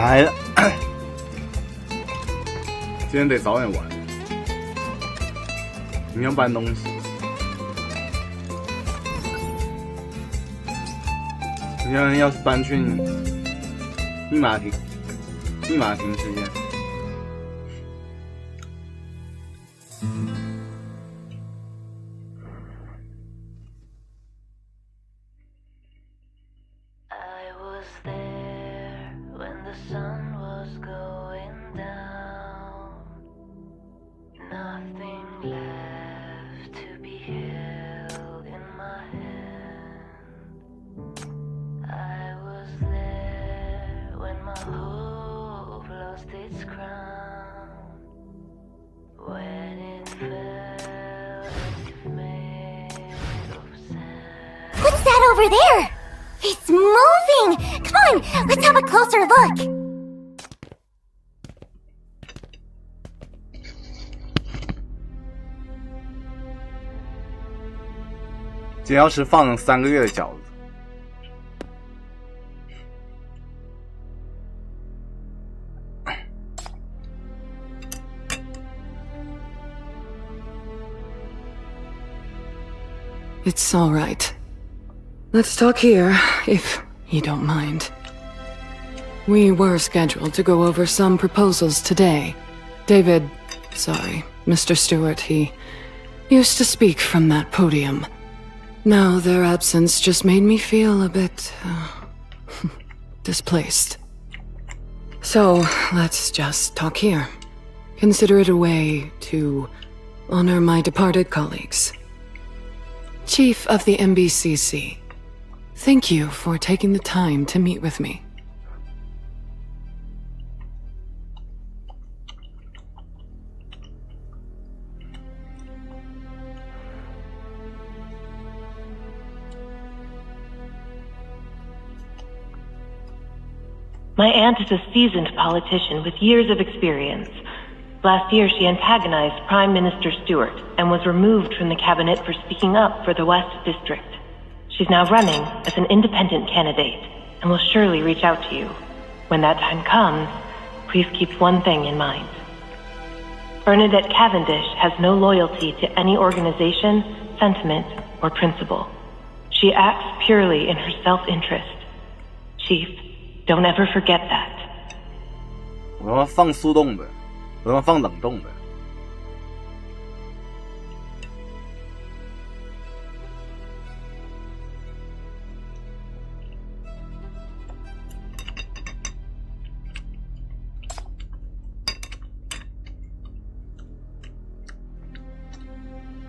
来了，今天得早点玩，明天搬东西。明天要是搬去密码亭时间。What's that over there? It's moving! Come on, let's have a closer look! 今天要吃放3个月的饺子。It's all right. Let's talk here, if you don't mind. We were scheduled to go over some proposals today. Mr. Stewart, he used to speak from that podium. Now their absence just made me feel a bit displaced. So let's just talk here. Consider it a way to honor my departed colleagues. Chief of the MBCC, thank you for taking the time to meet with me. My aunt is a seasoned politician with years of experience. Last year, she antagonized Prime Minister Stewart and was removed from the cabinet for speaking up for the West District. She's now running as an independent candidate and will surely reach out to you. When that time comes, please keep one thing in mind. Bernadette Cavendish has no loyalty to any organization, sentiment, or principle. She acts purely in her self-interest. Chief, don't ever forget that. 我要放速冻的，我要放冷冻的。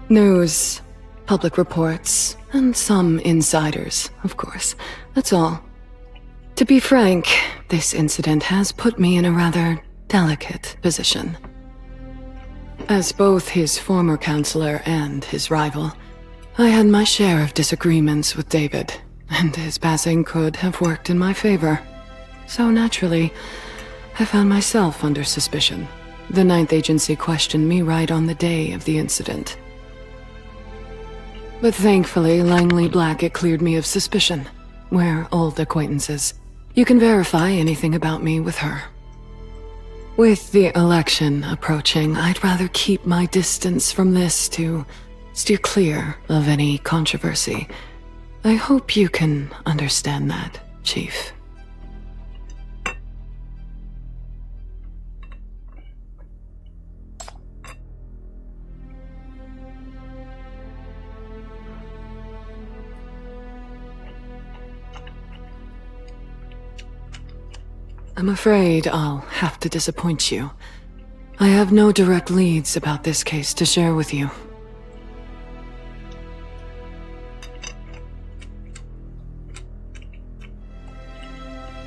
News, public reports, and some insiders, of course. That's all. To be frank, this incident has put me in a rather delicate position. As both his former counselor and his rival, I had my share of disagreements with David, and his passing could have worked in my favor. So naturally, I found myself under suspicion. The Ninth Agency questioned me right on the day of the incident. But thankfully, Langley Blackett cleared me of suspicion. We're old acquaintances. You can verify anything about me with her. With the election approaching, I'd rather keep my distance from this to steer clear of any controversy. I hope you can understand that, Chief. I'm afraid I'll have to disappoint you. I have no direct leads about this case to share with you.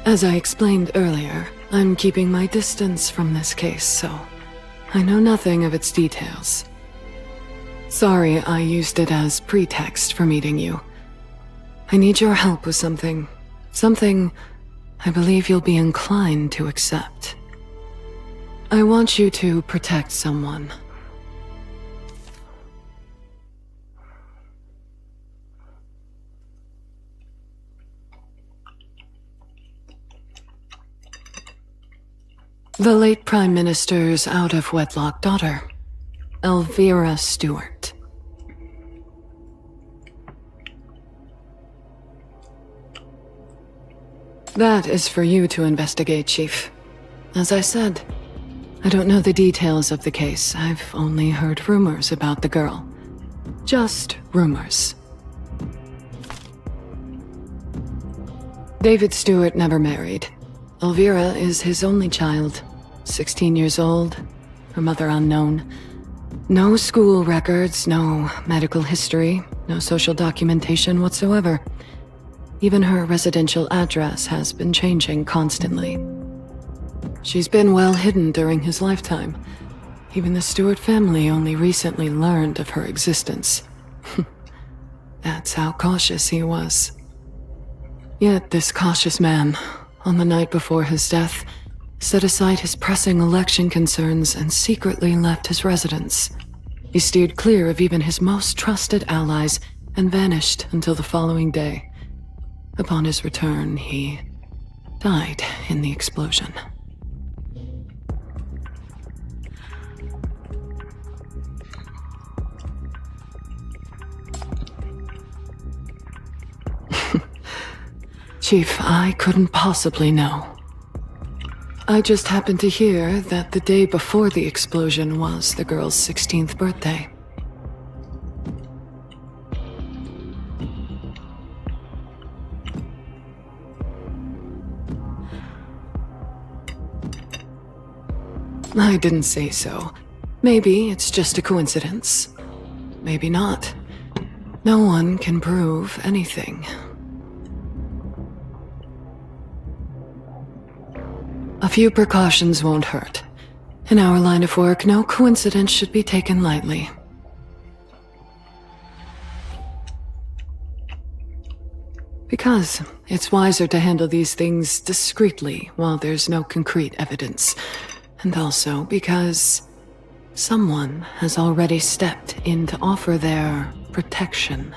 As I explained earlier, I'm keeping my distance from this case, so I know nothing of its details. Sorry I used it as pretext for meeting you. I need your help with something I believe you'll be inclined to accept. I want you to protect someone. The late Prime Minister's out-of-wedlock daughter, Elvira Stewart. That is for you to investigate, Chief. As I said, I don't know the details of the case. I've only heard rumors about the girl. Just rumors. David Stewart never married. Elvira is his only child, 16 years old, her mother unknown. No school records, no medical history, no social documentation whatsoever. Even her residential address has been changing constantly. She's been well hidden during his lifetime. Even the Stewart family only recently learned of her existence. That's how cautious he was. Yet this cautious man, on the night before his death, set aside his pressing election concerns and secretly left his residence. He steered clear of even his most trusted allies and vanished until the following day. Upon his return, he died in the explosion. Chief, I couldn't possibly know. I just happened to hear that the day before the explosion was the girl's 16th birthday. I didn't say so. Maybe it's just a coincidence. Maybe not. No one can prove anything. A few precautions won't hurt. In our line of work, no coincidence should be taken lightly. Because it's wiser to handle these things discreetly while there's no concrete evidence. And also because someone has already stepped in to offer their protection.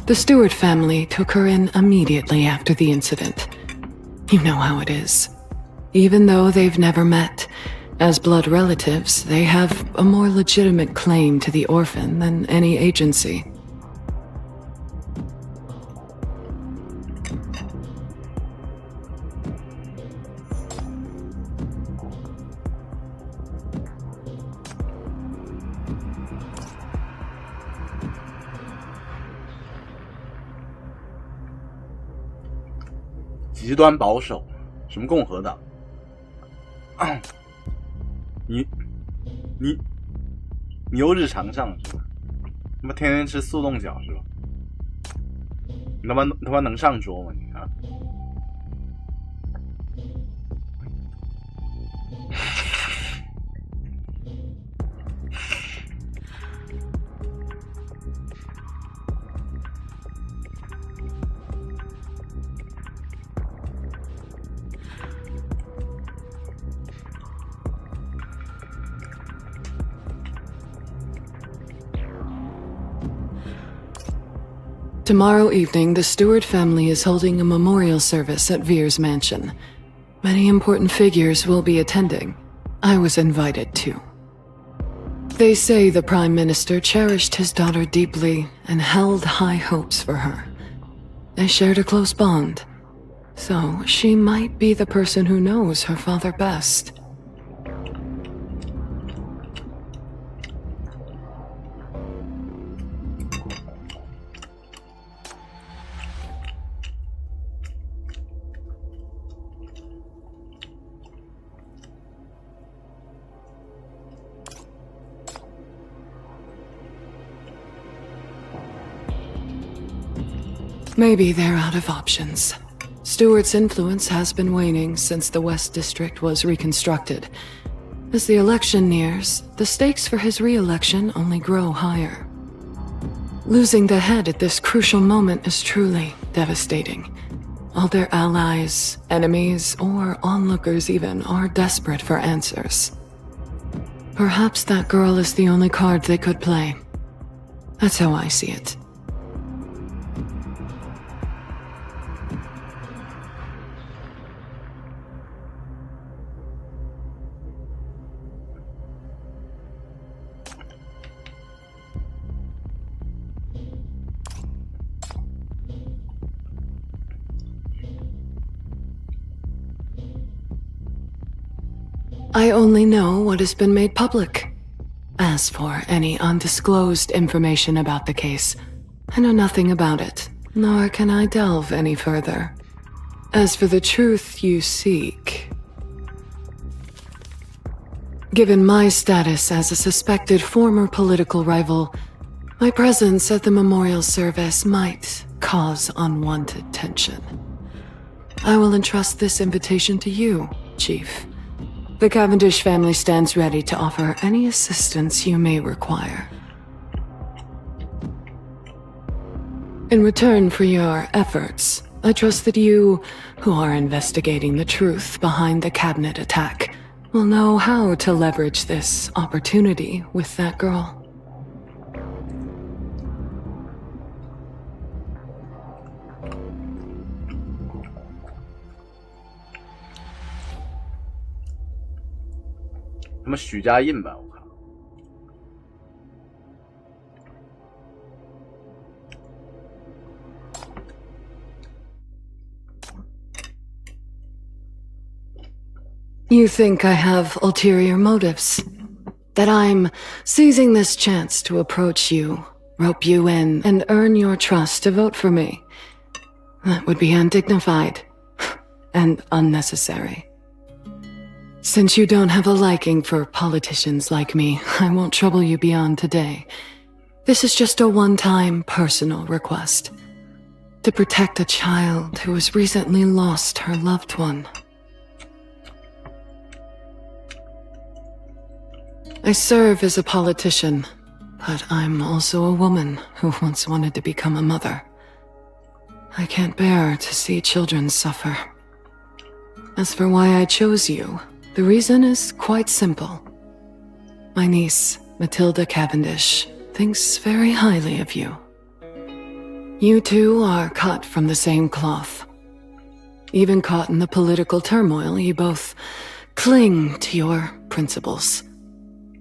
The Stewart family took her in immediately after the incident. You know how it is. Even though they've never met, as blood relatives, they have a more legitimate claim to the orphan than any agency.极端保守，什么共和党？你又日常上是吧？他妈天天吃速冻饺是吧？你他妈能上桌吗你啊？Tomorrow evening, the Stewart family is holding a memorial service at Veer's mansion. Many important figures will be attending. I was invited too. They say the Prime Minister cherished his daughter deeply and held high hopes for her. They shared a close bond. So she might be the person who knows her father best. Maybe they're out of options. Stewart's influence has been waning since the West District was reconstructed. As the election nears, the stakes for his re-election only grow higher. Losing the head at this crucial moment is truly devastating. All their allies, enemies, or onlookers even are desperate for answers. Perhaps that girl is the only card they could play. That's how I see it. I only know what has been made public. As for any undisclosed information about the case, I know nothing about it, nor can I delve any further. As for the truth you seek, given my status as a suspected former political rival, my presence at the memorial service might cause unwanted tension. I will entrust this invitation to you, Chief. The Cavendish family stands ready to offer any assistance you may require. In return for your efforts, I trust that you, who are investigating the truth behind the cabinet attack, will know how to leverage this opportunity with that girl.他妈许家印吧，我靠。You think I have ulterior motives? That I'm seizing this chance to approach you, rope you in, and earn your trust to vote for me? That would be undignified and unnecessary. Since you don't have a liking for politicians like me, I won't trouble you beyond today. This is just a one-time personal request. To protect a child who has recently lost her loved one. I serve as a politician, but I'm also a woman who once wanted to become a mother. I can't bear to see children suffer. As for why I chose you, the reason is quite simple. My niece, Matilda Cavendish, thinks very highly of you. You two are cut from the same cloth. Even caught in the political turmoil, you both cling to your principles.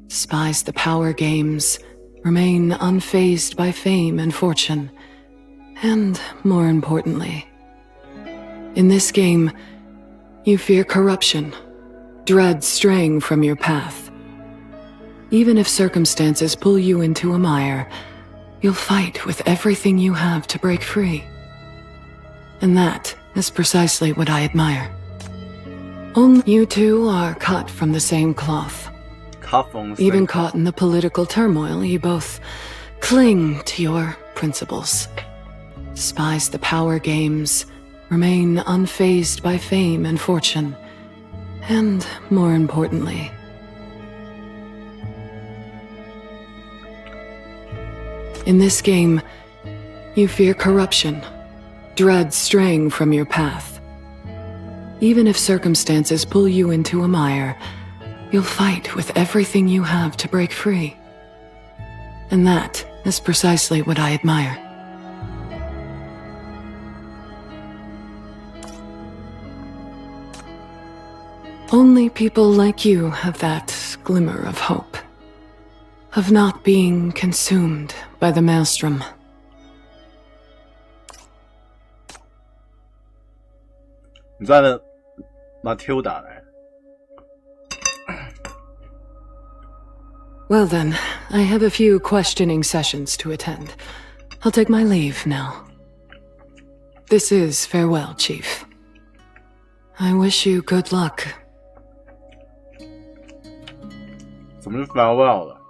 Despise the power games, remain unfazed by fame and fortune. And more importantly, in this game, you fear corruption, dread straying from your path. Even if circumstances pull you into a mire, you'll fight with everything you have to break free. And that is precisely what I admire. Only you two are cut from the same cloth. Even caught in the political turmoil, you both cling to your principles. Despise the power games, remain unfazed by fame and fortune. And more importantly, in this game, you fear corruption, dread straying from your path. Even if circumstances pull you into a mire, you'll fight with everything you have to break free. And that is precisely what I admire. Only people like you have that glimmer of hope. Of not being consumed by the maelstrom. Matilda. Well then, I have a few questioning sessions to attend. I'll take my leave now. This is farewell, Chief. I wish you good luck. 怎么就 farewell 了？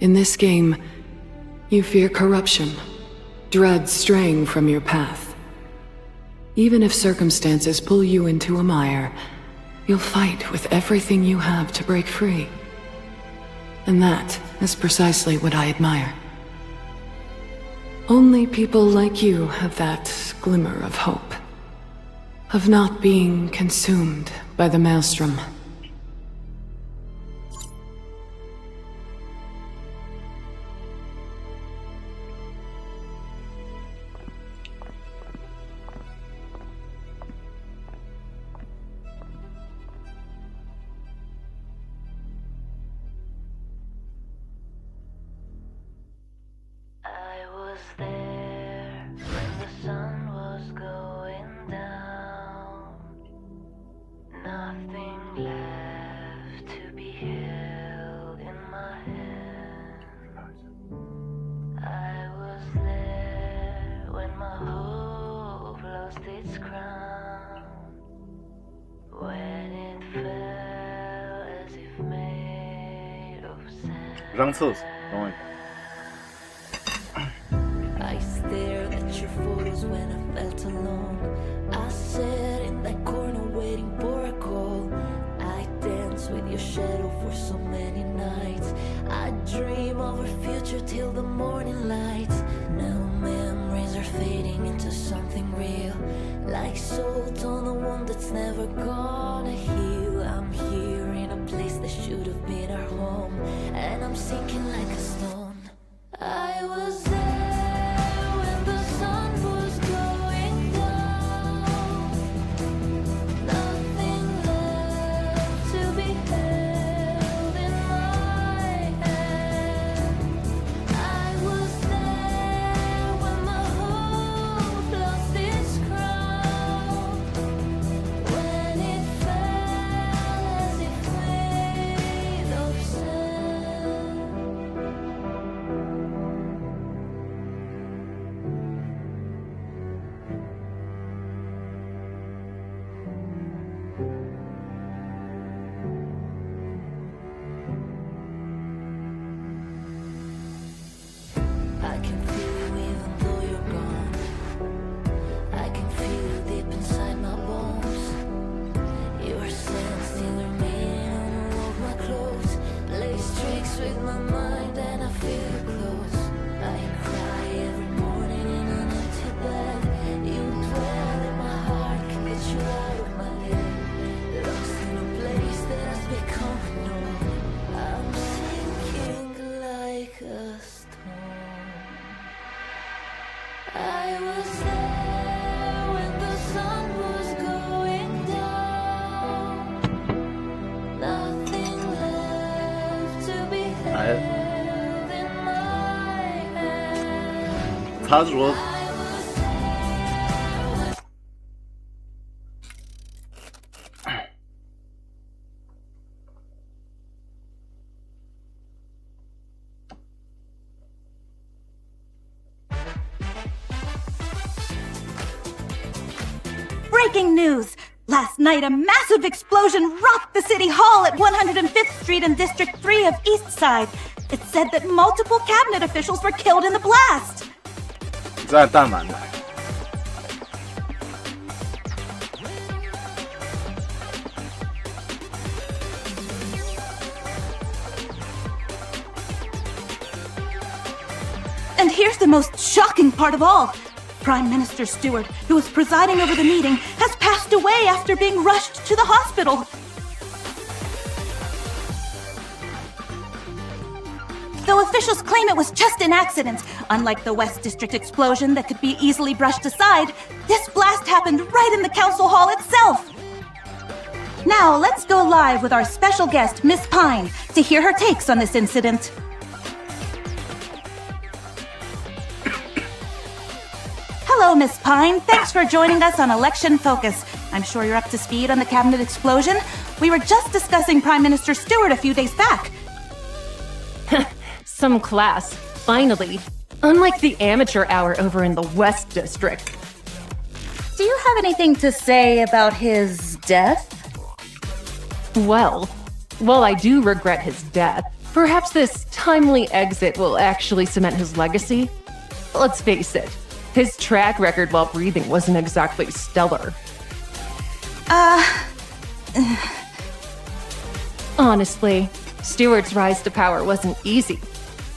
in this game, you fear corruption, dread straying from your path. Even if circumstances pull you into a mire, you'll fight with everything you have to break free. And that is precisely what I admire. Only people like you have that glimmer of hope. Of not being consumed by the maelstrom. I was there when the sun was going down. Nothing left to be held in my hand. I was there when my hope lost its crown. When it fell as if made of sand. 上厕所，等我一下。 I stared at your photos when I felt alone. I sat in that corner waiting for a call. I danced with your shadow for so many nights. I dream of our future till the morning light. Now memories are fading into something real, like salt on a wound that's never gonna heal. I'm here in a place that should have been our home, and I'm sinking like a stone. I was there when the sun was going down. Nothing left to be held in my hand. I was there when my hope lost its crown. When it fell as if made of sand. I can feel you even though you're gone. I can feel you deep inside my bones. Your scent still remains on all of my clothes. Plays tricks with my mind and I feel you close. I cry every morning in an empty bed. You dwell in my heart, can't get you out of my head. Lost in a place that has become unknown. I'm sinking like a stone. I was there when the sun was going down. Nothing left to be held in my hand. 他说 I was there when Breaking news! Last night, a massive explosion rocked the City Hall at 105th Street and District 3 of East Side. It said that multiple cabinet officials were killed in the blast. 在弹丸台。 And here's the most shocking part of all. Prime Minister Stewart, who was presiding over the meeting, has passed away after being rushed to the hospital. Though officials claim it was just an accident, unlike the West District explosion that could be easily brushed aside, this blast happened right in the council hall itself. Now, let's go live with our special guest, Miss Pine, to hear her takes on this incident. Hello, Miss Pine. Thanks for joining us on Election Focus. I'm sure you're up to speed on the cabinet explosion. We were just discussing Prime Minister Stewart a few days back. Some class, finally. Unlike the amateur hour over in the West District. Do you have anything to say about his death? Well, while I do regret his death, Perhaps this timely exit will actually cement his legacy? Let's face it, his track record while breathing wasn't exactly stellar. Honestly, Stewart's rise to power wasn't easy.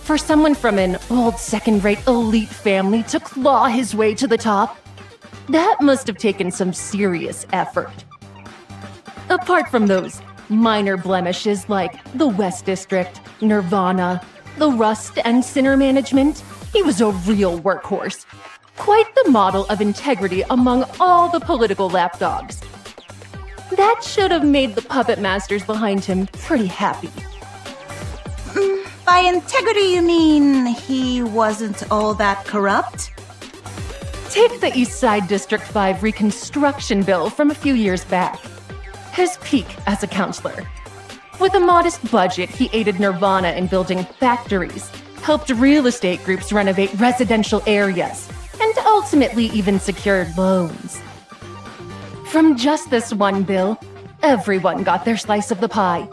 For someone from an old second-rate elite family to claw his way to the top, that must have taken some serious effort. Apart from those minor blemishes like the West District, Nirvana, the Rust, and Sinner management, he was a real workhorse. Quite the model of integrity among all the political lapdogs. That should have made the puppet masters behind him pretty happy. By integrity, you mean he wasn't all that corrupt? Take the East Side District 5 reconstruction bill from a few years back. His peak as a counselor. With a modest budget, he aided Nirvana in building factories, helped real estate groups renovate residential areas, and ultimately even secured loans. From just this one bill, everyone got their slice of the pie,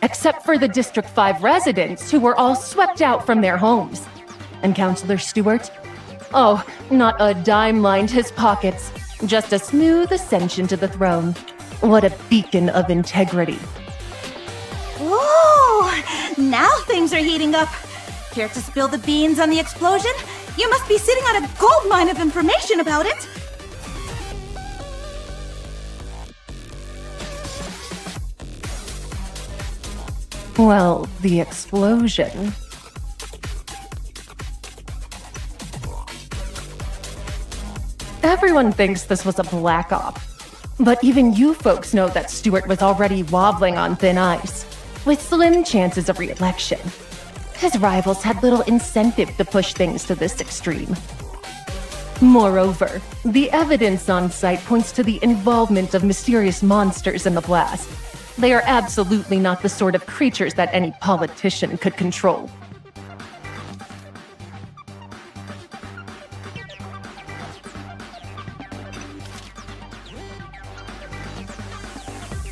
except for the District 5 residents who were all swept out from their homes. And Councilor Stewart? Oh, not a dime lined his pockets, just a smooth ascension to the throne. What a beacon of integrity. Whoa! Now things are heating up. Care to spill the beans on the explosion? You must be sitting on a goldmine of information about it. Well, the explosion. Everyone thinks this was a black op. But even you folks know that Stewart was already wobbling on thin ice, with slim chances of re-election. His rivals had little incentive to push things to this extreme. Moreover, the evidence on site points to the involvement of mysterious monsters in the blast. They are absolutely not the sort of creatures that any politician could control.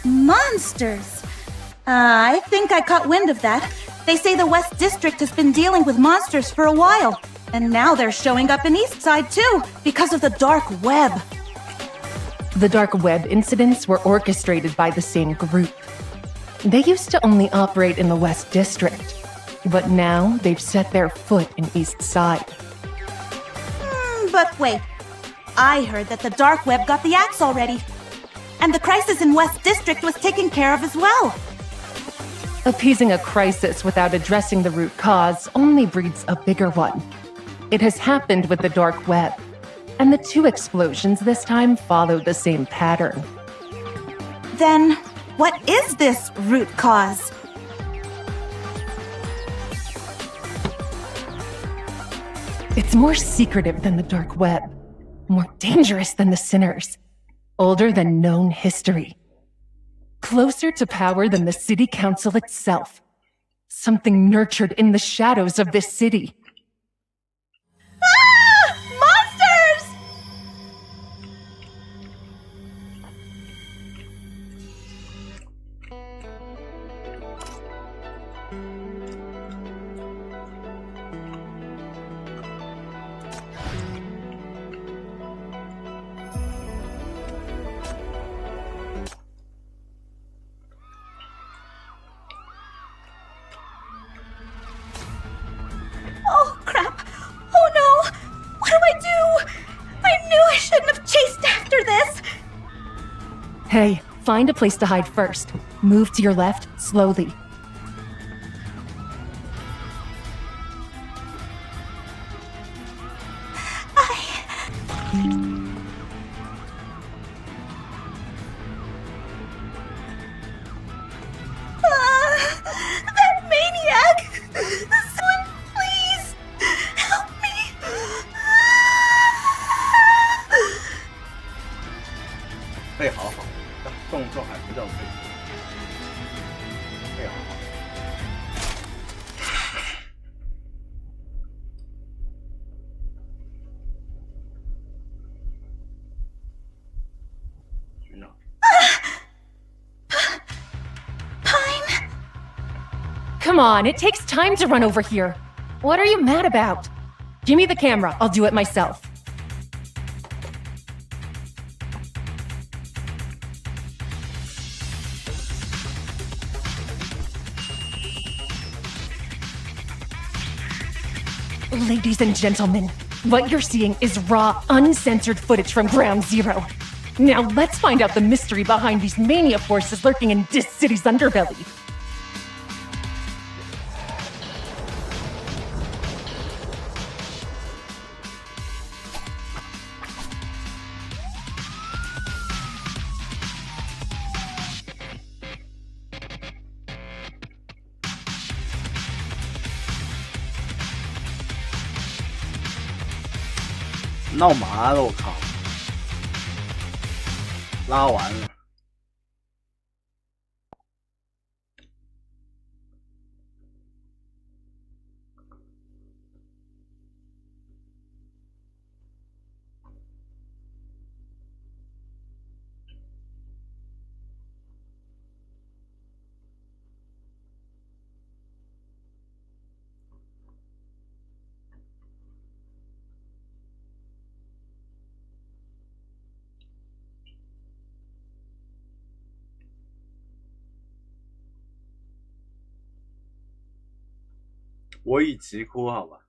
Monsters! I think I caught wind of that. They say the West District has been dealing with monsters for a while. And now they're showing up in East Side too, because of the dark web. The dark web incidents were orchestrated by the same group. They used to only operate in the West District, but now they've set their foot in East Side. But wait, I heard that the dark web got the axe already. And the crisis in West District was taken care of as well. Appeasing a crisis without addressing the root cause only breeds a bigger one. It has happened with the dark web, and the two explosions this time followed the same pattern. Then, what is this root cause? It's more secretive than the dark web, more dangerous than the sinners, older than known history, closer to power than the city council itself, something nurtured in the shadows of this city. Ah! Monsters! Oh, crap! Oh no! What do I do? I knew I shouldn't have chased after this! Hey, find a place to hide first. Move to your left, slowly. That maniac! Someone, please! Help me! 背好好，动作还不正确。背好好。局长。Come on, it takes time to run over here. What are you mad about? Give me the camera, I'll do it myself. Ladies and gentlemen, what you're seeing is raw, uncensored footage from Ground Zero. Now let's find out the mystery behind these mania forces lurking in this city's underbelly.闹麻了，我靠！拉完了。我已急哭，好吧。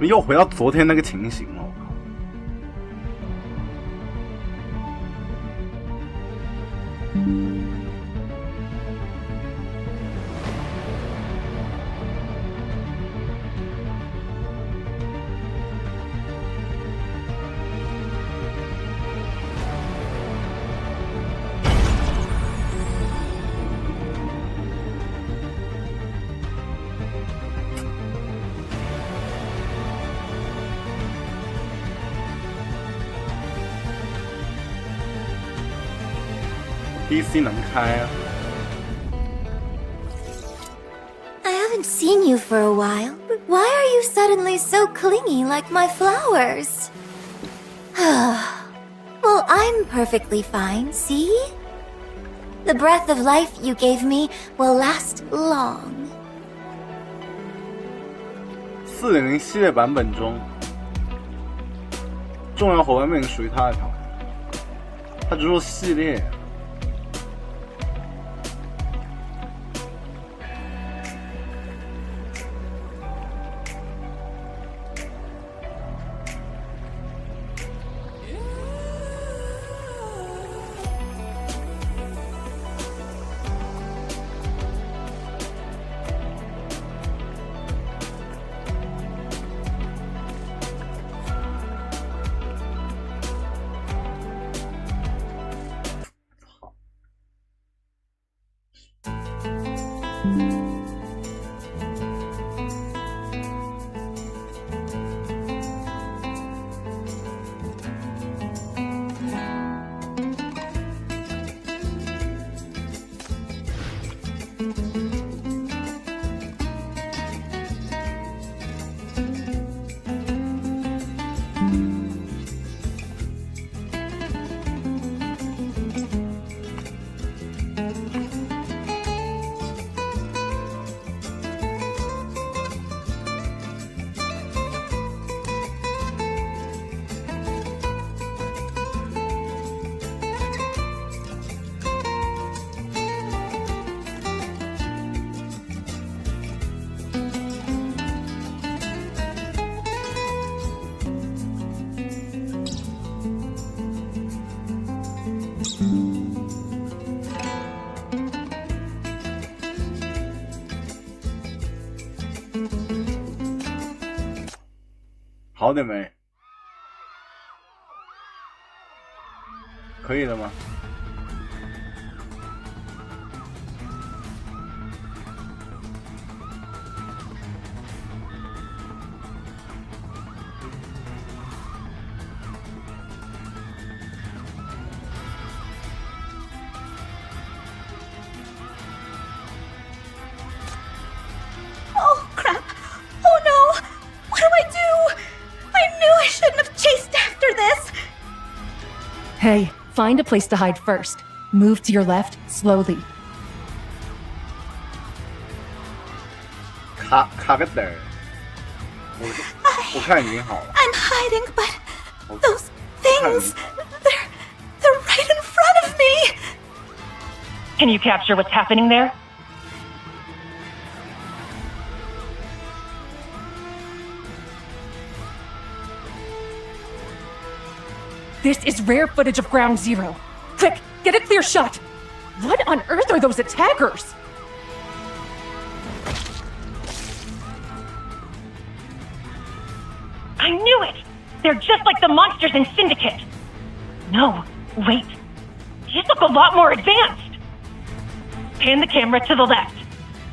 又回到昨天那个情形了，我靠！PC 能开啊。I haven't seen you for a while, but why are you suddenly so clingy like my flowers? Well, I'm perfectly fine, see? The breath of life you gave me will last long. 4.0系列版本中，重要伙伴命属于他的条件，他只说系列。好点没？可以的吗？Oh, crap. Oh, no. What do I do? I knew I shouldn't have chased after this. Hey, find a place to hide first. Move to your left, slowly. 卡个嘚儿，我看已经好了。 I'm hiding, but those things, they're right in front of me. Can you capture what's happening there? This is rare footage of Ground Zero. Quick, get a clear shot. What on earth are those attackers? I knew it! They're just like the monsters in Syndicate. No, wait. These look a lot more advanced. Pan the camera to the left.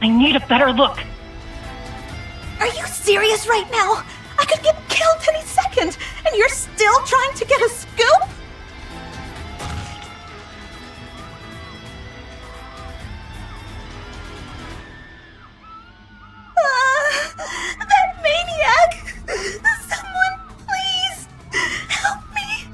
I need a better look. Are you serious right now? I could get killed any second, and you're still trying to get a scoop? That maniac! Someone, please, help me!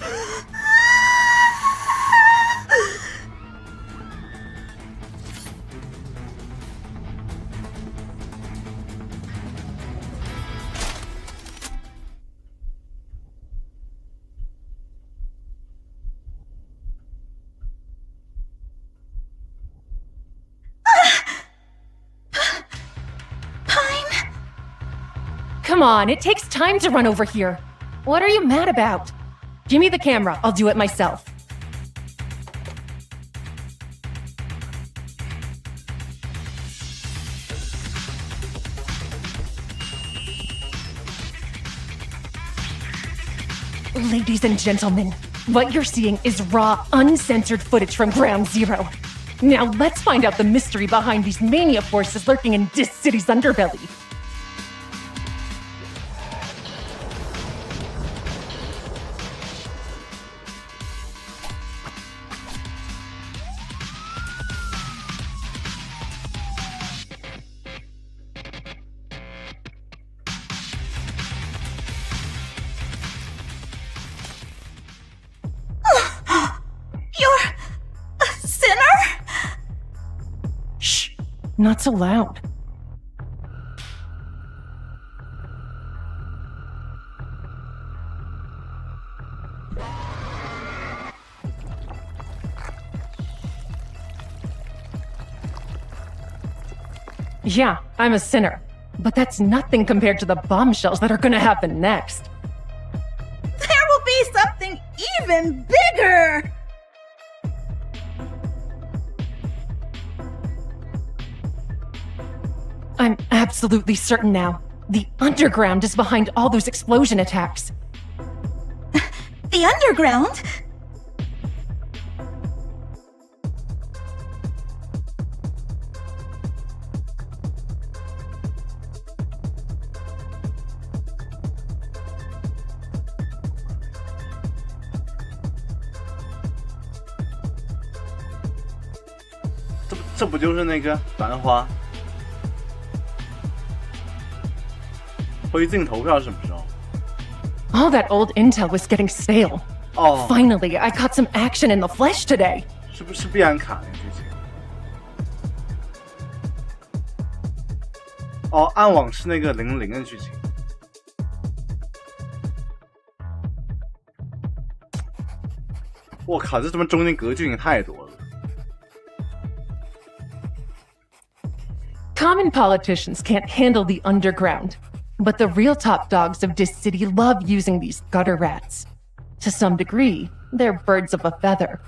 Pine? Come on, it takes time to run over here. What are you mad about? Give me the camera, I'll do it myself. Ladies and gentlemen, what you're seeing is raw, uncensored footage from Ground Zero. Now let's find out the mystery behind these mania forces lurking in Dis City's underbelly. You're a sinner? Shh, not so loud. Yeah, I'm a sinner. But that's nothing compared to the bombshells that are gonna happen next. There will be something even bigger! I'm absolutely certain now. The underground is behind all those explosion attacks. The underground?这不就是那个繁花？灰烬投票是什么时候？ All that old intel was getting stale. Oh. Finally, I caught some action in the flesh today. 是不是必然卡那个剧情？哦，暗网是那个00的剧情。我靠，这他妈中间隔剧情太多了。 Common politicians can't handle the underground, but the real top dogs of Dis City love using these gutter rats. To some degree, they're birds of a feather.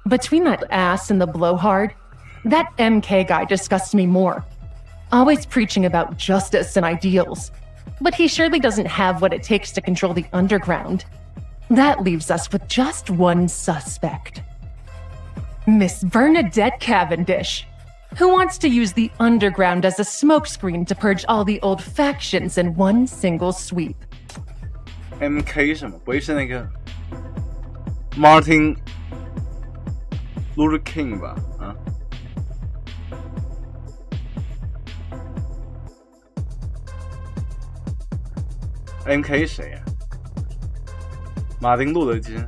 Between that ass and the blowhard, that MK guy disgusts me more. Always preaching about justice and ideals, but he surely doesn't have what it takes to control the underground. That leaves us with just one suspect. Miss Bernadette Cavendish, who wants to use the underground as a smokescreen to purge all the old factions in one single sweep. MK 什么？不会是那个 Martin Luther King 吧？啊？MK 谁呀？马丁路德金。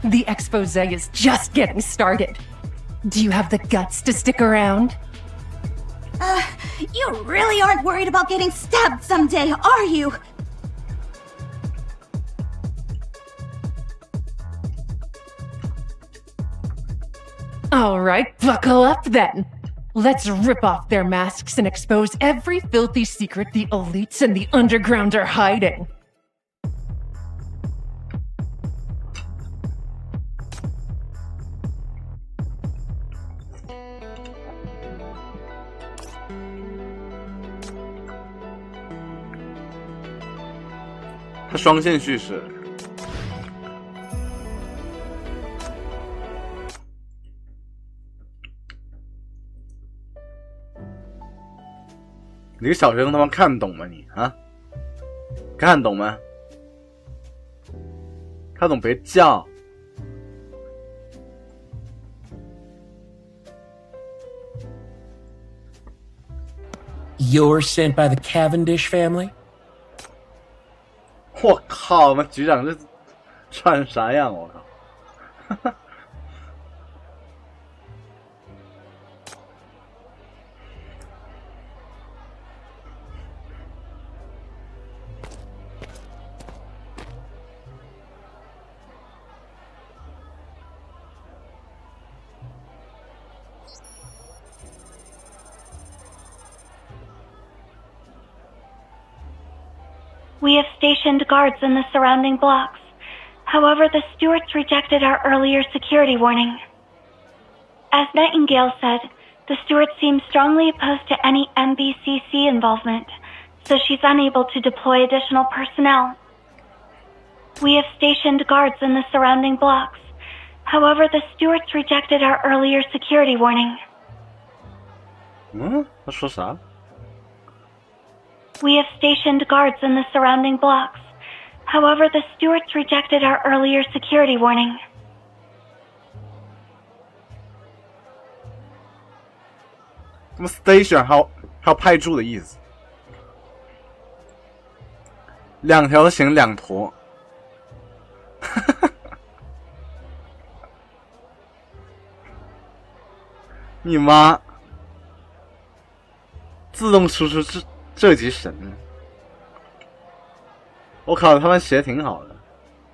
The expose is just getting started. Do you have the guts to stick around? You really aren't worried about getting stabbed someday, are you? All right, buckle up then. Let's rip off their masks and expose every filthy secret the elites and the underground are hiding.它双线叙事。你个小学生他妈看懂吗你啊？看懂吗？看懂别叫。You're sent by the Cavendish family? 我靠！那局长这穿啥样？我靠！We have stationed guards in the surrounding blocks. However, the Stewarts rejected our earlier security warning. As Nightingale said, the Stewarts seem strongly opposed to any MBCC involvement, so she's unable to deploy additional personnel. We have stationed guards in the surrounding blocks. However, the Stewarts rejected our earlier security warning. 他说啥？ We have stationed guards in the surrounding blocks. However, the Stewarts rejected our earlier security warning. 那么 station 还有派驻的意思。两条形两坨。你妈！自动输出这级神了！我靠，他们写挺好的，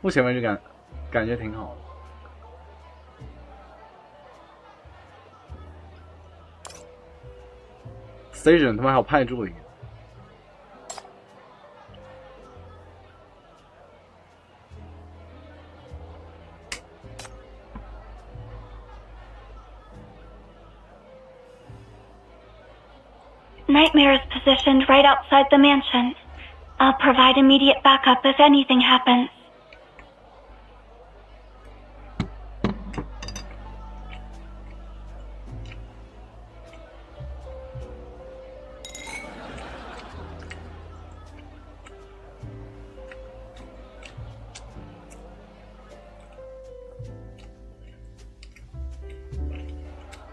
目前为止感觉挺好的。Station 他们还有派驻的。Nightmare is positioned right outside the mansion. I'll provide immediate backup if anything happens.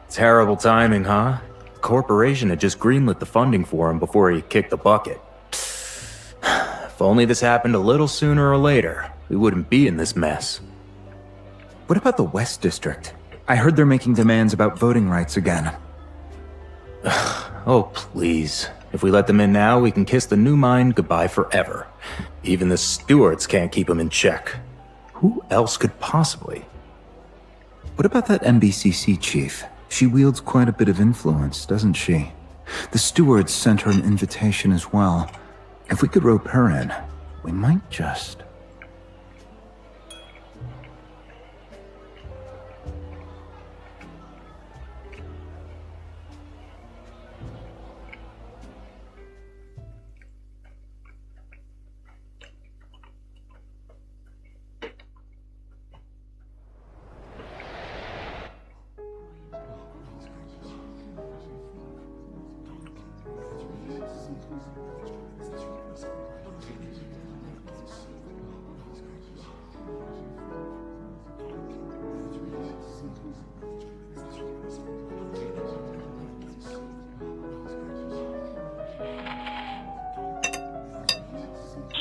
Terrible timing, huh? Corporation had just greenlit the funding for him before he kicked the bucket. If only this happened a little sooner or later, we wouldn't be in this mess. What about the West District? I heard they're making demands about voting rights again. Oh, please. If we let them in now, we can kiss the new mine goodbye forever. Even the Stewarts can't keep them in check. Who else could possibly? What about that MBCC chief? She wields quite a bit of influence, doesn't she? The stewards sent her an invitation as well. If we could rope her in, we might just...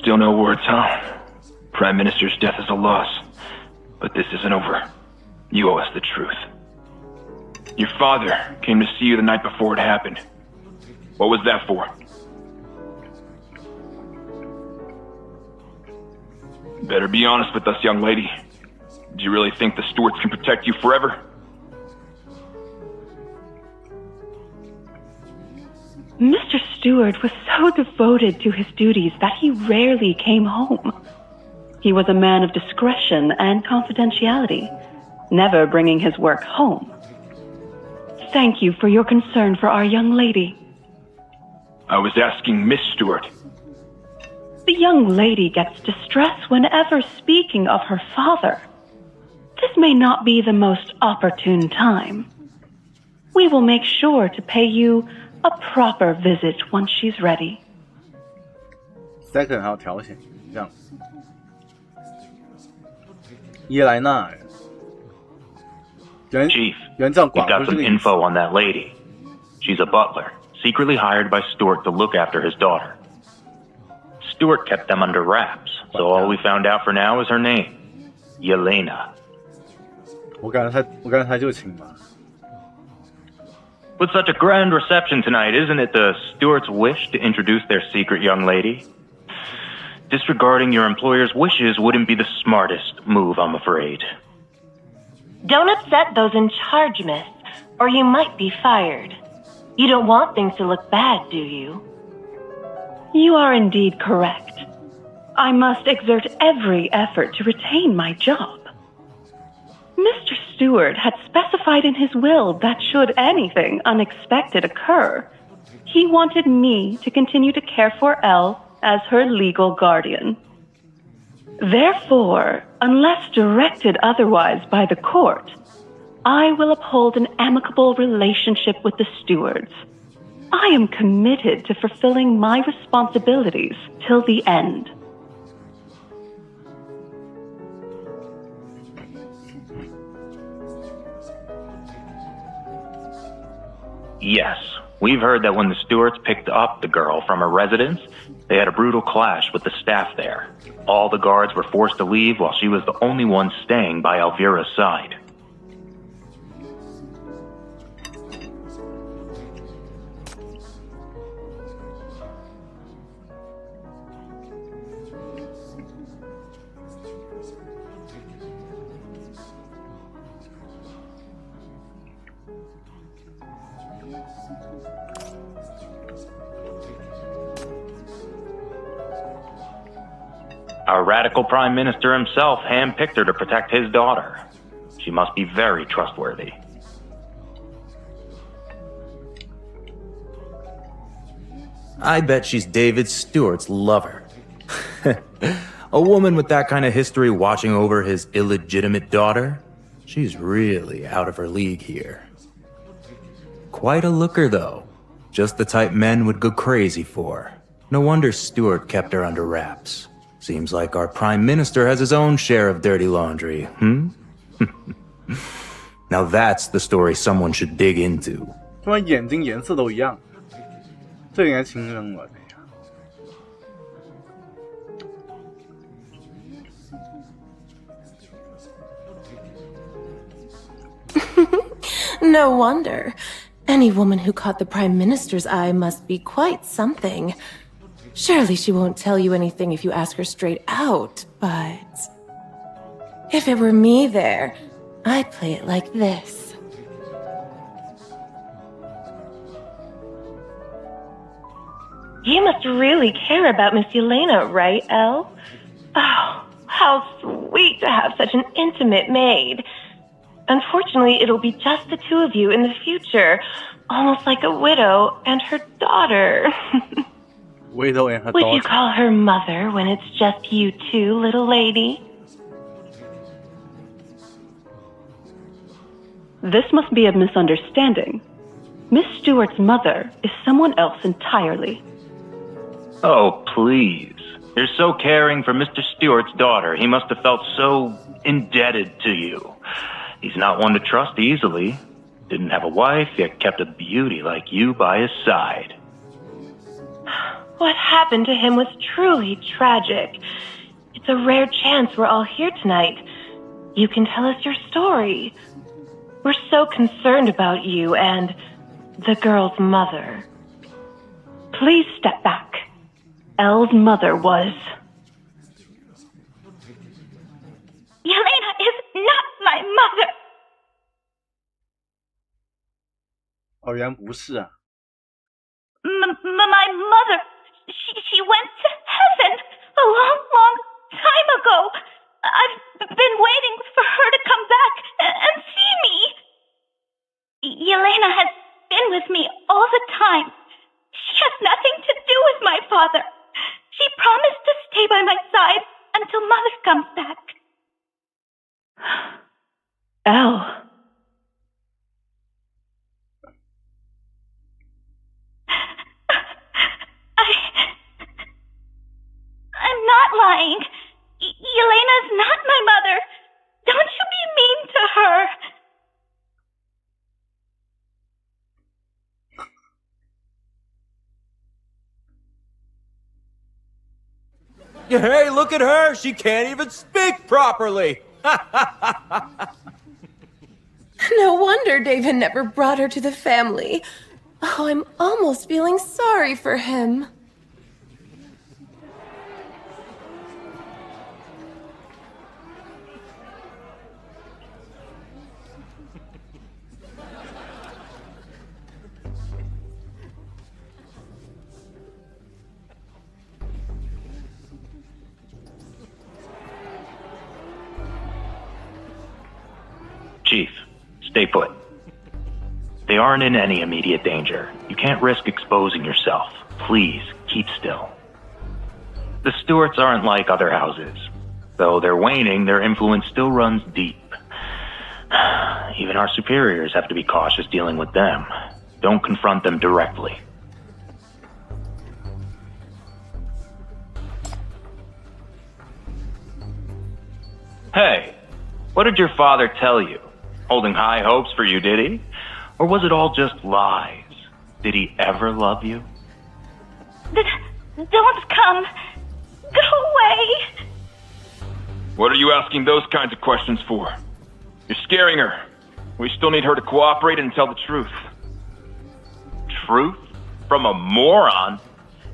Still no words, huh? Prime Minister's death is a loss. But this isn't over. You owe us the truth. Your father came to see you the night before it happened. What was that for? Better be honest with us, young lady. Do you really think the Stewarts can protect you forever? Mr. Stewart was so devoted to his duties that he rarely came home. He was a man of discretion and confidentiality, never bringing his work home. Thank you for your concern for our young lady. I was asking Miss Stewart. The young lady gets distressed whenever speaking of her father. This may not be the most opportune time. We will make sure to pay you a proper visit once she's ready. Second 还有条线，这样。伊莱娜人， Chief, 原这样 we 广 got 不是 some 这个意思。 info on that lady. She's a butler, secretly hired by Stewart to look after his daughter. Stewart kept them under wraps, so all we found out for now is her name, Yelena. 我感觉他就亲嘛。 With such a grand reception tonight, isn't it the Stewart's wish to introduce their secret young lady? Disregarding your employer's wishes wouldn't be the smartest move, I'm afraid. Don't upset those in charge, miss, or you might be fired. You don't want things to look bad, do you? You are indeed correct. I must exert every effort to retain my job. Mr. Stewart had specified in his will that should anything unexpected occur, he wanted me to continue to care for Elle as her legal guardian. Therefore, unless directed otherwise by the court, I will uphold an amicable relationship with the Stewarts. I am committed to fulfilling my responsibilities till the end. Yes, we've heard that when the Stewarts picked up the girl from her residence, they had a brutal clash with the staff there. All the guards were forced to leave while she was the only one staying by Elvira's side. Our radical prime minister himself handpicked her to protect his daughter. She must be very trustworthy. I bet she's David Stewart's lover. A woman with that kind of history watching over his illegitimate daughter? She's really out of her league here. Quite a looker, though. Just the type men would go crazy for. No wonder Stewart kept her under wraps. Seems like our prime minister has his own share of dirty laundry, Now that's the story someone should dig into. 他们眼睛颜色都一样，这应该亲生了。 No wonder. Any woman who caught the Prime Minister's eye must be quite something. Surely she won't tell you anything if you ask her straight out, but... if it were me there, I'd play it like this. You must really care about Miss Yelena, right, Elle? Oh, how sweet to have such an intimate maid. Unfortunately, it'll be just the two of you in the future, almost like a widow and her daughter. Widow and her Would daughter. you call her mother when it's just you two, little lady? This must be a misunderstanding. Miss Stewart's mother is someone else entirely. Oh, please. You're so caring for Mr. Stewart's daughter. He must have felt so indebted to you. He's not one to trust easily. Didn't have a wife, yet kept a beauty like you by his side. What happened to him was truly tragic. It's a rare chance we're all here tonight. You can tell us your story. We're so concerned about you and the girl's mother. Please step back. Elle's mother was... Yelena is not my mother. 哦，原来不是啊。My mother, she went to heaven a long time ago. I've been waiting for her to come back and see me. Yelena has been with me all the time. She has nothing to do with my father. She promised to stay by my side until Mother comes back. Elle. I'm not lying. Yelena's not my mother. Don't you be mean to her. Hey, look at her! She can't even speak properly! No wonder David never brought her to the family. Oh, I'm almost feeling sorry for him. Chief, stay put. They aren't in any immediate danger. You can't risk exposing yourself. Please, keep still. The Stewarts aren't like other houses. Though they're waning, their influence still runs deep. Even our superiors have to be cautious dealing with them. Don't confront them directly. Hey, what did your father tell you? Holding high hopes for you, did he? Or was it all just lies? Did he ever love you? Don't come. Go away. What are you asking those kinds of questions for? You're scaring her. We still need her to cooperate and tell the truth. Truth? From a moron?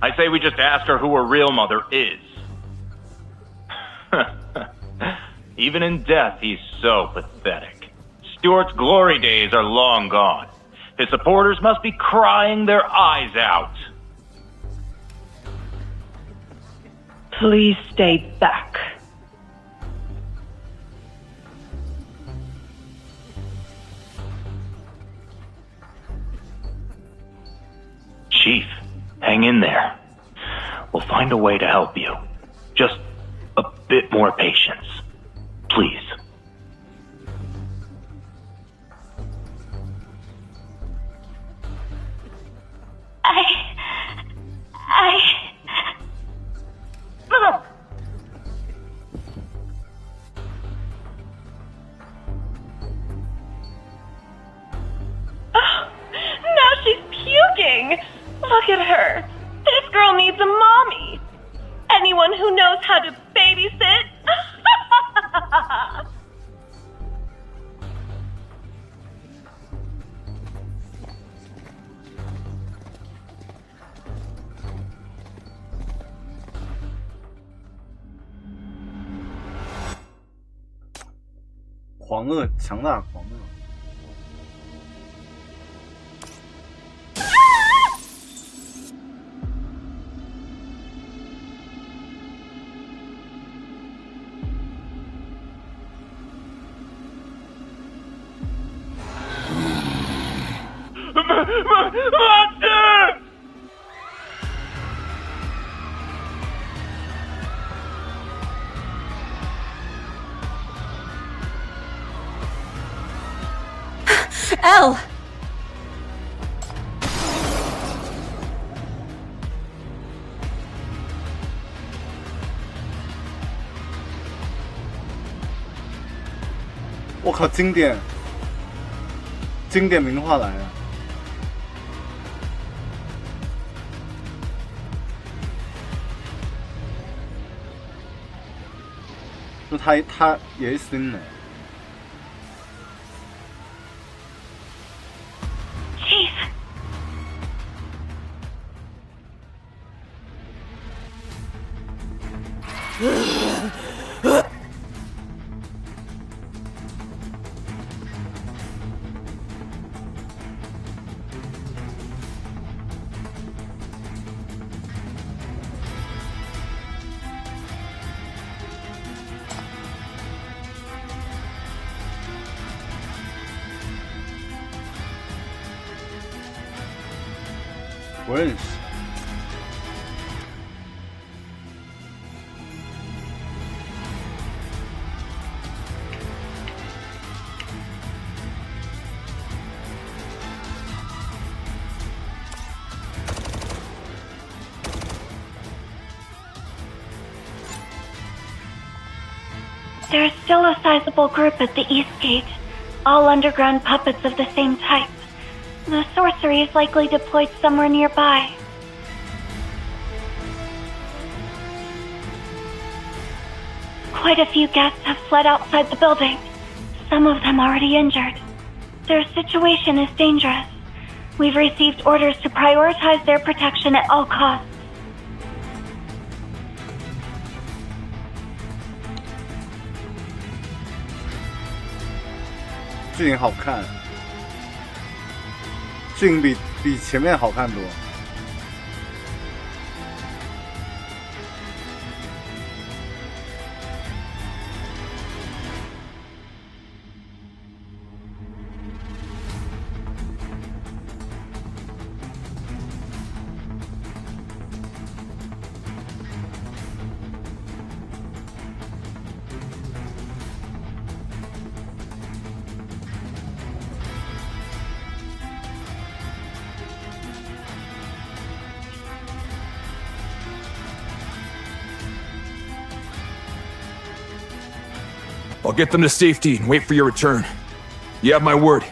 I say we just ask her who her real mother is. Even in death, he's so pathetic. Stewart's glory days are long gone. His supporters must be crying their eyes out. Please stay back. Chief, hang in there. We'll find a way to help you. Just a bit more patience. Please. Now she's puking. Look at her. This girl needs a mommy. Anyone who knows how to babysit? 狂恶，强大狂恶。Monster! Elle! 我靠，经典名画来了。就他也新的。Chief.不认识。There is still a sizable group at the East Gate, all underground puppets of the same type. The sorcery is likely deployed somewhere nearby. Quite a few guests have fled outside the building, some of them already injured. Their situation is dangerous. We've received orders to prioritize their protection at all costs. 剧情好看，剧情比前面好看多。I'll get them to safety and wait for your return. You have my word.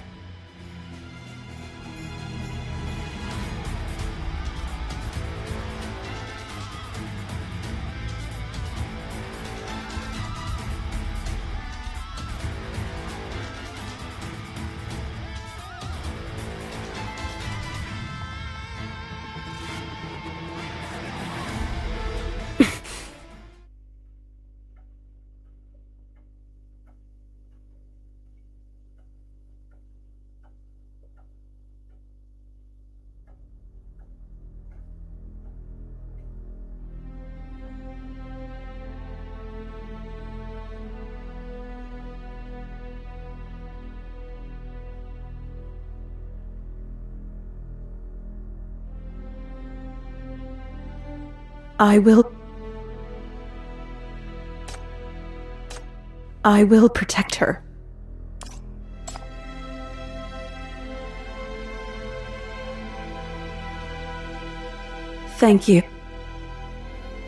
I will protect her. Thank you.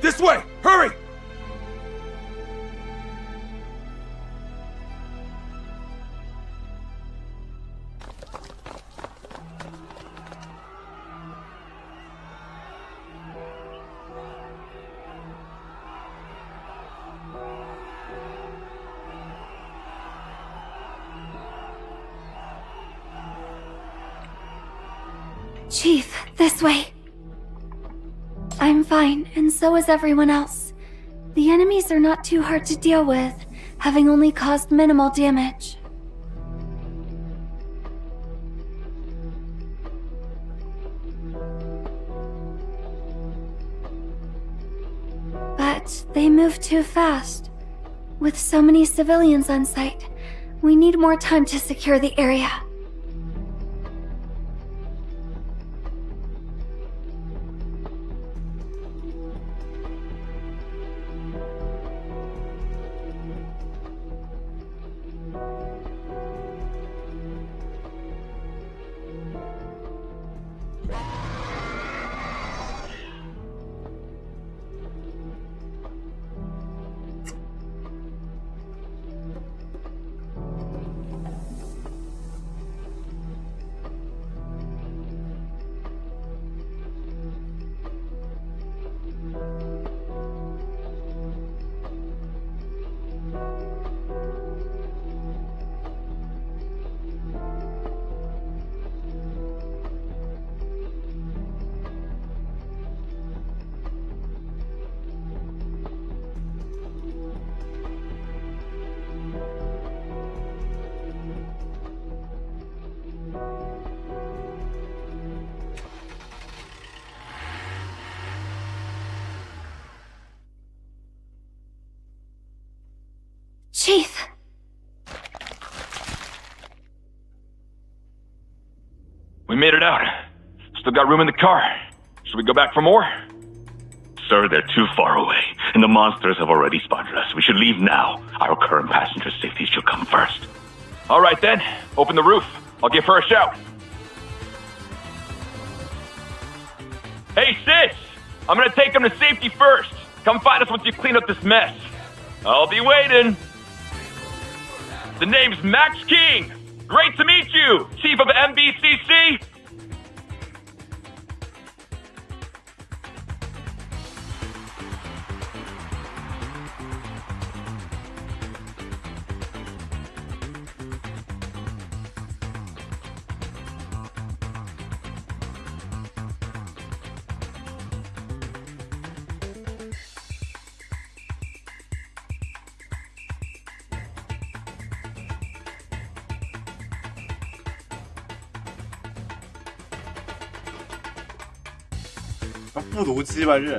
This way! Hurry! Chief, this way. I'm fine, and so is everyone else. The enemies are not too hard to deal with, having only caused minimal damage. But they move too fast. With so many civilians on site, we need more time to secure the area. We made it out. Still got room in the car. Should we go back for more? Sir, they're too far away, and the monsters have already spotted us. We should leave now. Our current passenger's safety should come first. All right then, open the roof. I'll give her a shout. Hey sis! I'm gonna take him to safety first. Come find us once you clean up this mess. I'll be waiting. The name's Max King. Great to meet you, Chief of MBCC.复读机吧这。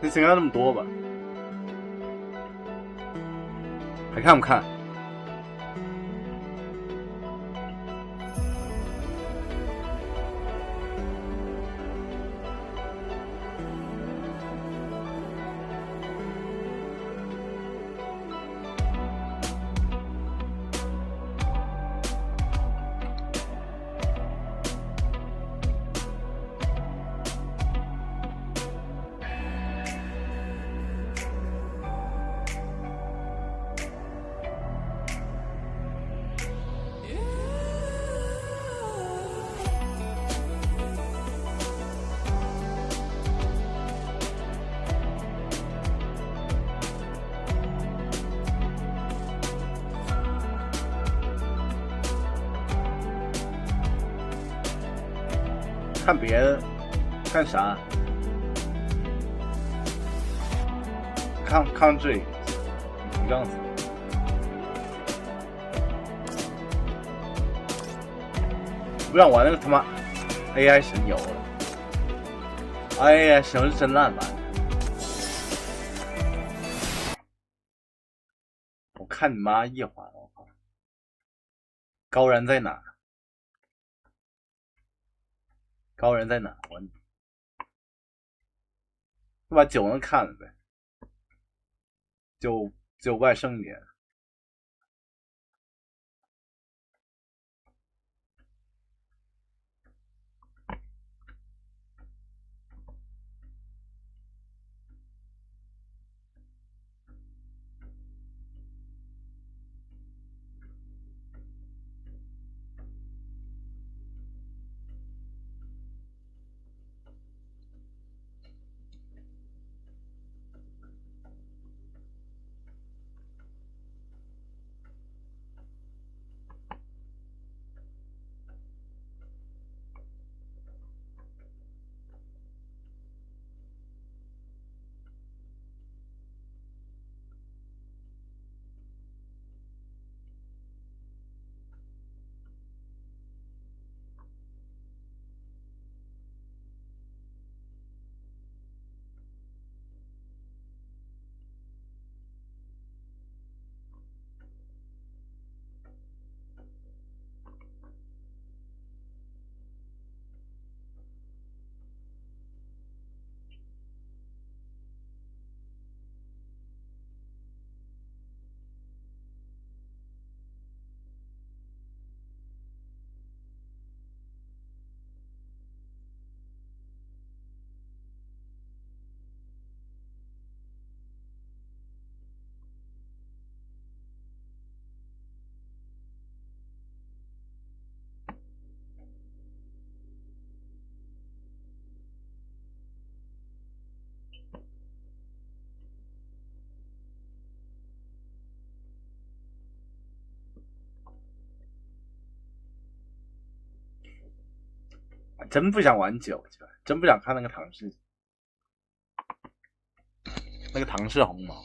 这应该那么多吧？还看不看？看别的，看啥？看这个，一样子。不想玩那个他妈 AI 神游了。AI 神游是真烂玩。我看你妈一环，我靠！高燃在哪？高人在哪？我把9能看了呗，就外甥一点。真不想玩9，真不想看那个唐氏红毛。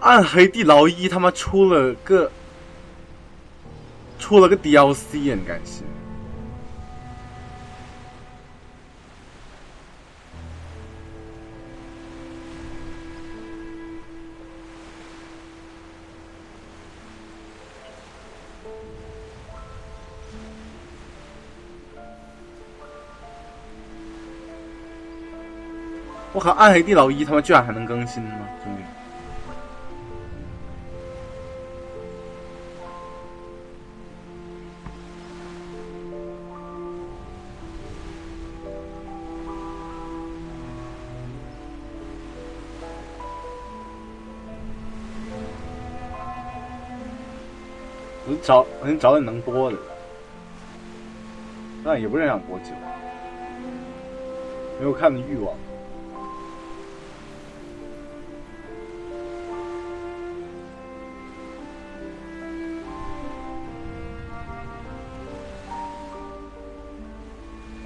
暗黑地牢1他妈出了个 DLC 啊，你敢信？我靠，暗黑地牢1他妈居然还能更新吗，兄弟？我先找点能播的，但也不是很想播久，没有看的欲望。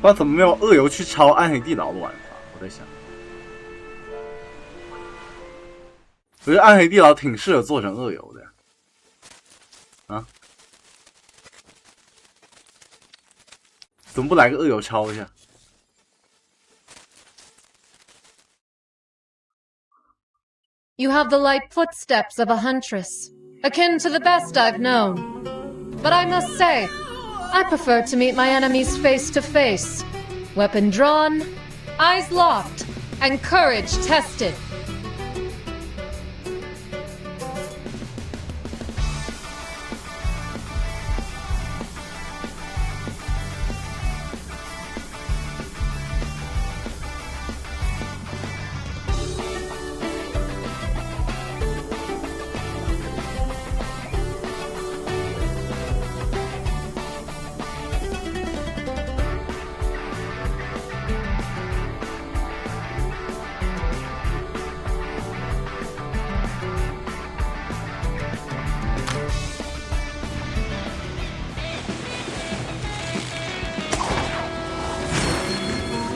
不然怎么没有恶游去抄暗黑地牢的玩法？我在想，我觉得暗黑地牢挺适合做成恶游的。啊？怎么不来个恶游抄一下？ You have the light footsteps of a huntress, akin to the best I've known. But I must say, I prefer to meet my enemies face to face. Weapon drawn, eyes locked, and courage tested.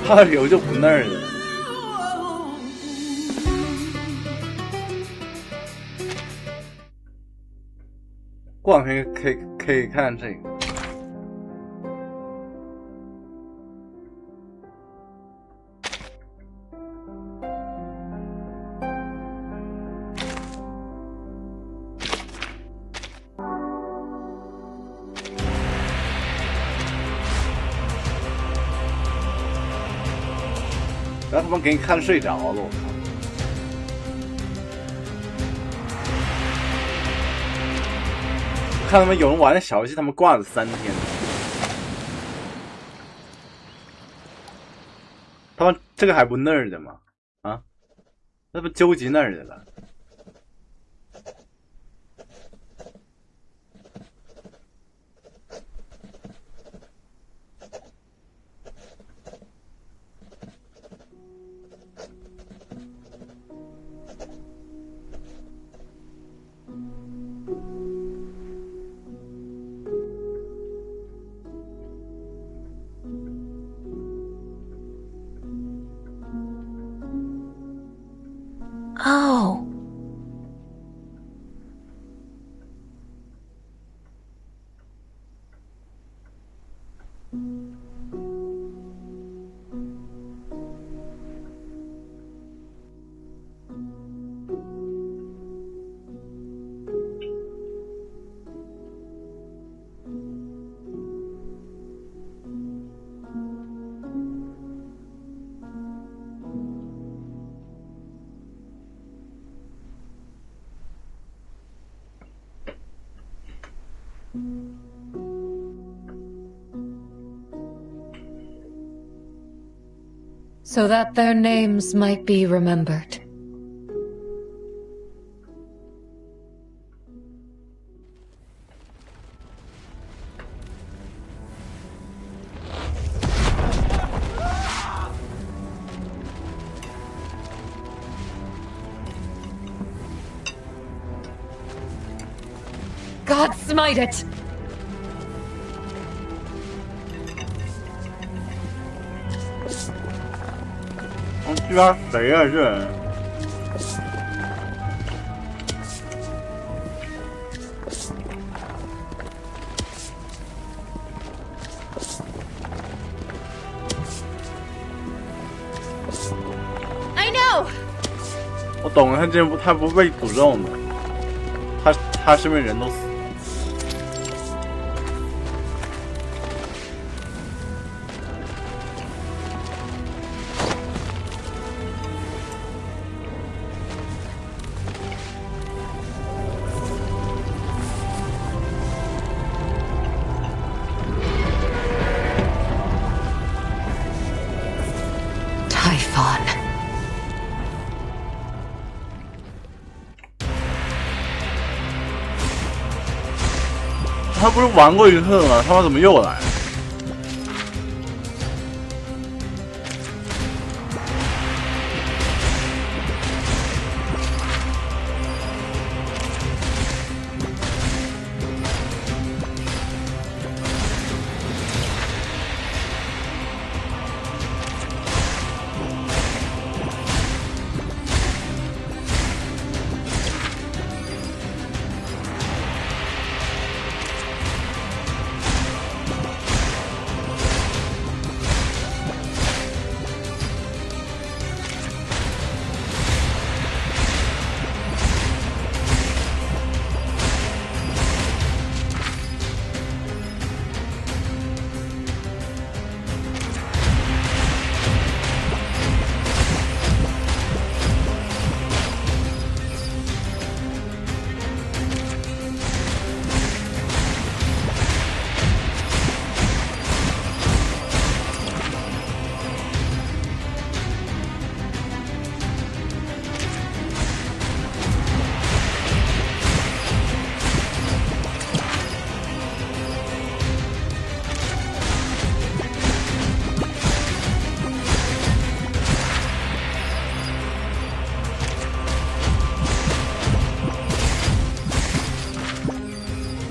二游就不那儿了。过两天可以看这个。然后他们给你看睡着了，我靠！我看他们有人玩的小游戏，他们挂了3天。他们这个还不那儿的吗？啊，那不究极那儿的了。So that their names might be remembered. God smite it! 居然谁啊这？ I know. 我懂了，他不被诅咒的，他身边人都死。他不是玩过一次吗？他妈怎么又来？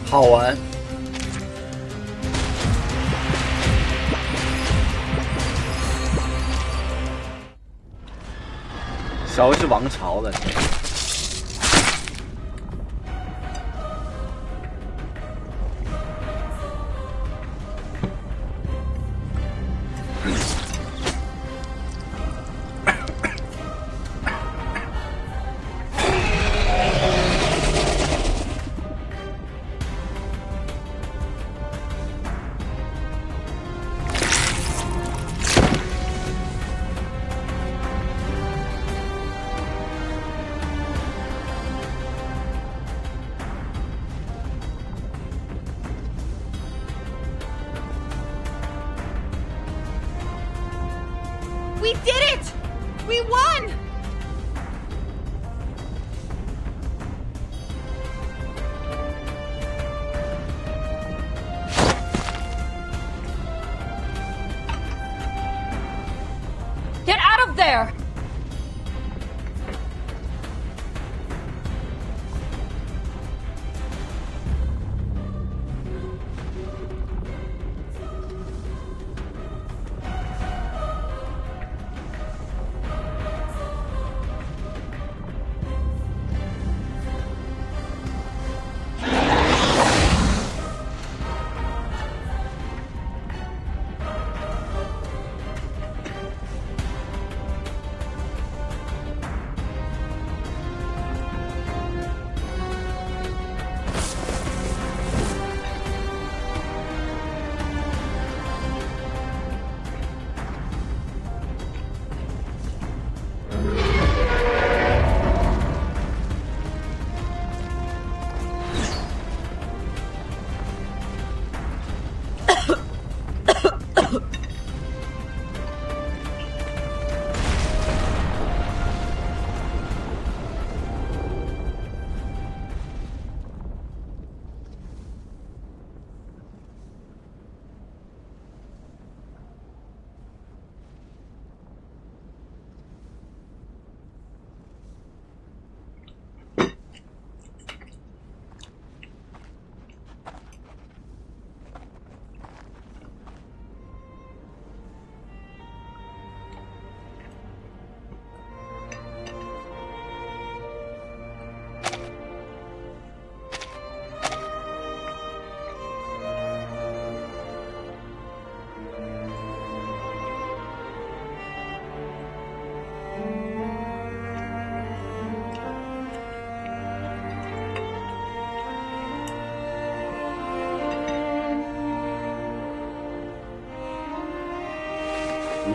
好玩。小游戏王朝的。We did it! We won! Get out of there!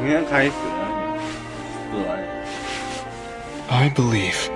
明天开学，4万人。I believe.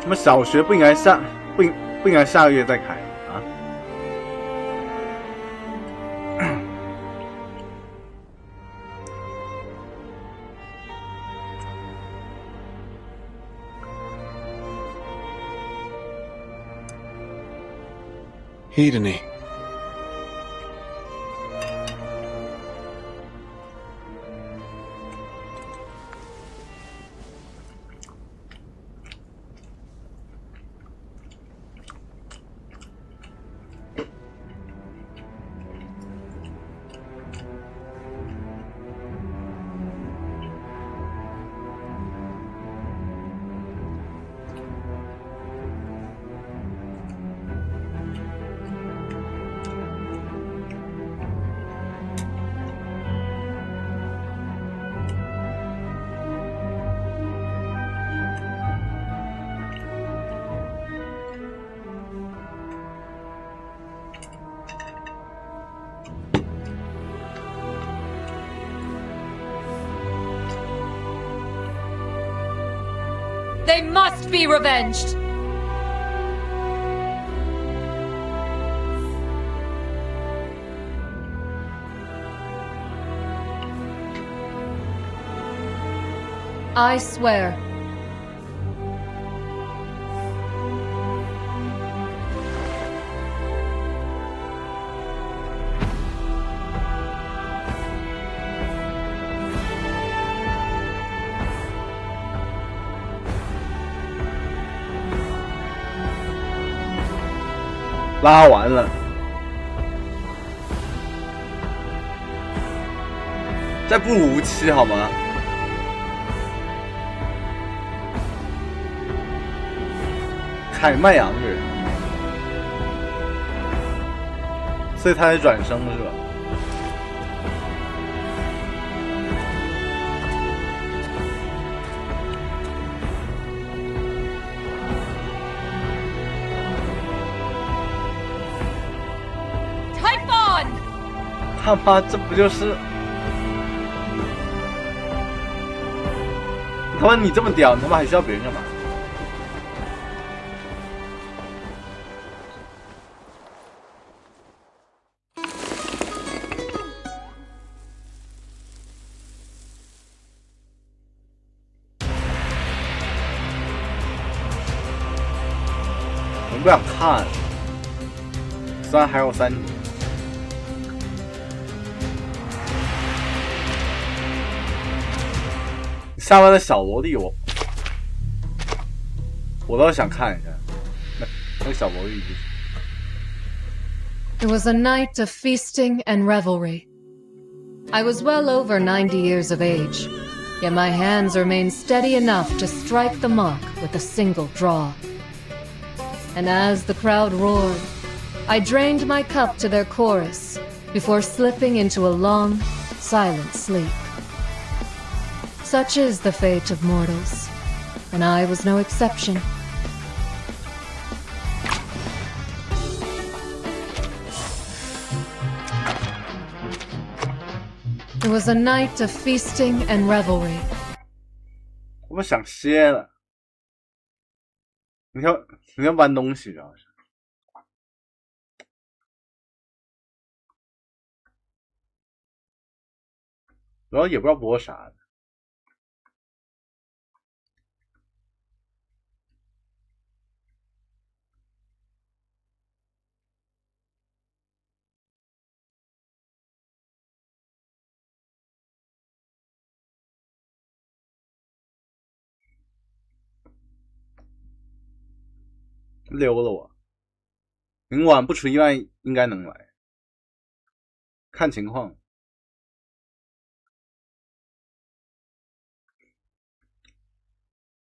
那么小学不应该下个月再开啊Hedony. They must be revenged! I swear. 拉完了，再不如无期好吗？凯麦阳的人，所以他才转生是吧？他妈，这不就是他妈你这么屌，你他妈还需要别人干嘛？我不想看，虽然还有3集。 下面的小萝莉我倒想看一下，那个小萝莉。It was a night of feasting and revelry. I was well over 90 years of age, yet my hands remained steady enough to strike the mark with a single draw. And as the crowd roared, I drained my cup to their chorus before slipping into a long, silent sleep. Such is the fate of mortals, and I was no exception. It was a night of feasting and revelry. 我们想歇了。你要搬东西主要是。主要也不知道播啥的。溜了我，明晚不出意外应该能来，看情况。